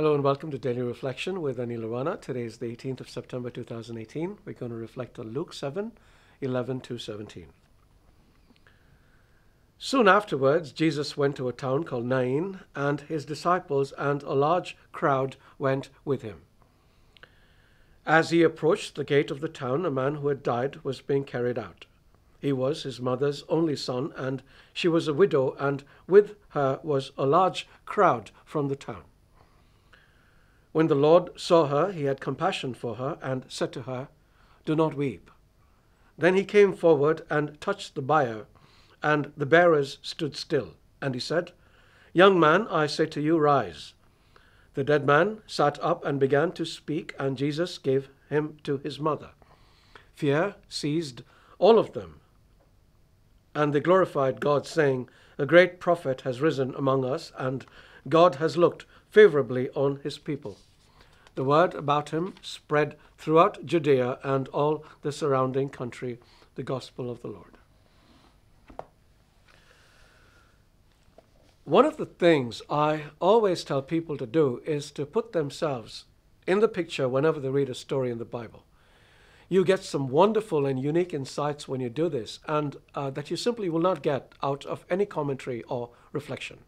Hello and welcome to Daily Reflection with Aneel Aranha. Today is the 18th of September 2018. We're going to reflect on Luke 7:11 to 17. Soon afterwards, Jesus went to a town called Nain, and his disciples and a large crowd went with him. As he approached the gate of the town, a man who had died was being carried out. He was his mother's only son, and she was a widow, and with her was a large crowd from the town. When the Lord saw her, he had compassion for her and said to her, "Do not weep." Then he came forward and touched the bier, and the bearers stood still. And he said, "Young man, I say to you, rise." The dead man sat up and began to speak, and Jesus gave him to his mother. Fear seized all of them, and they glorified God, saying, "A great prophet has risen among us, and God has looked favorably on his people." The word about him spread throughout Judea and all the surrounding country, the gospel of the Lord. One of the things I always tell people to do is to put themselves in the picture whenever they read a story in the Bible. You get some wonderful and unique insights when you do this, and that you simply will not get out of any commentary or reflection.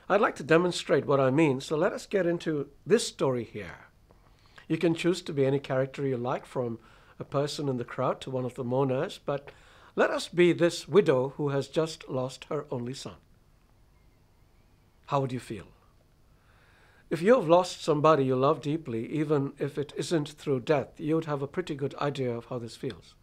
I'd like to demonstrate what I mean, so let us get into this story here. You can choose to be any character you like, from a person in the crowd to one of the mourners, but let us be this widow who has just lost her only son. How would you feel? If you have lost somebody you love deeply, even if it isn't through death, you would have a pretty good idea of how this feels.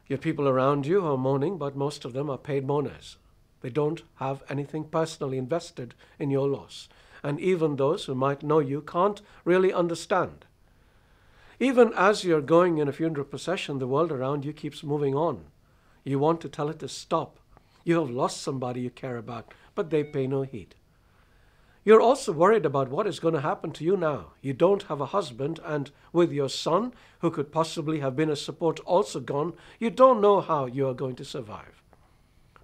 You have people around you who are mourning, but most of them are paid mourners. They don't have anything personally invested in your loss. And even those who might know you can't really understand. Even as you're going in a funeral procession, the world around you keeps moving on. You want to tell it to stop. You have lost somebody you care about, but they pay no heed. You're also worried about what is going to happen to you now. You don't have a husband, and with your son, who could possibly have been a support, also gone, you don't know how you are going to survive.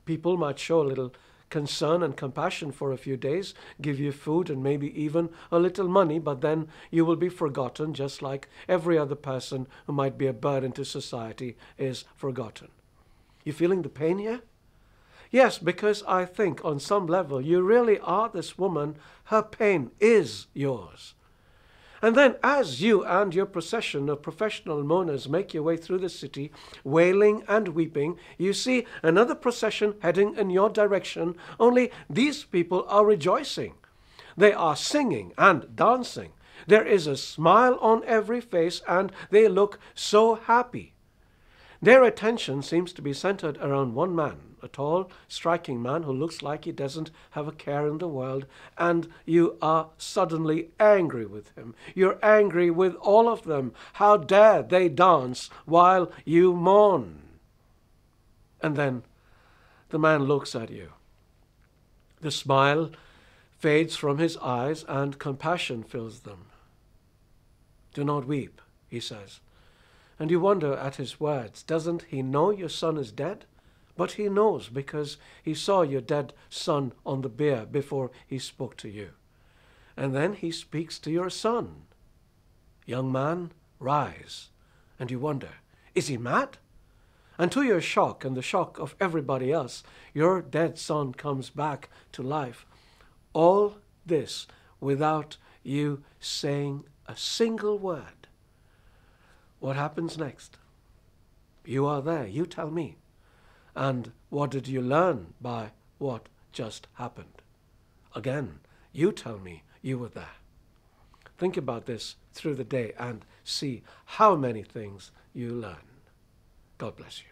People might show a little concern and compassion for a few days, give you food and maybe even a little money, but then you will be forgotten, just like every other person who might be a burden to society is forgotten. You feeling the pain here? Yes, because I think on some level you really are this woman. Her pain is yours. And then as you and your procession of professional mourners make your way through the city, wailing and weeping, you see another procession heading in your direction, only these people are rejoicing. They are singing and dancing. There is a smile on every face, and they look so happy. Their attention seems to be centered around one man, a tall, striking man who looks like he doesn't have a care in the world, and you are suddenly angry with him. You're angry with all of them. How dare they dance while you mourn? And then the man looks at you. The smile fades from his eyes, and compassion fills them. "Do not weep," he says. And you wonder at his words. Doesn't he know your son is dead? But he knows, because he saw your dead son on the bier before he spoke to you. And then he speaks to your son. "Young man, rise." And you wonder, is he mad? And to your shock and the shock of everybody else, your dead son comes back to life. All this without you saying a single word. What happens next? You are there. You tell me. And what did you learn by what just happened? Again, you tell me you were there. Think about this through the day and see how many things you learn. God bless you.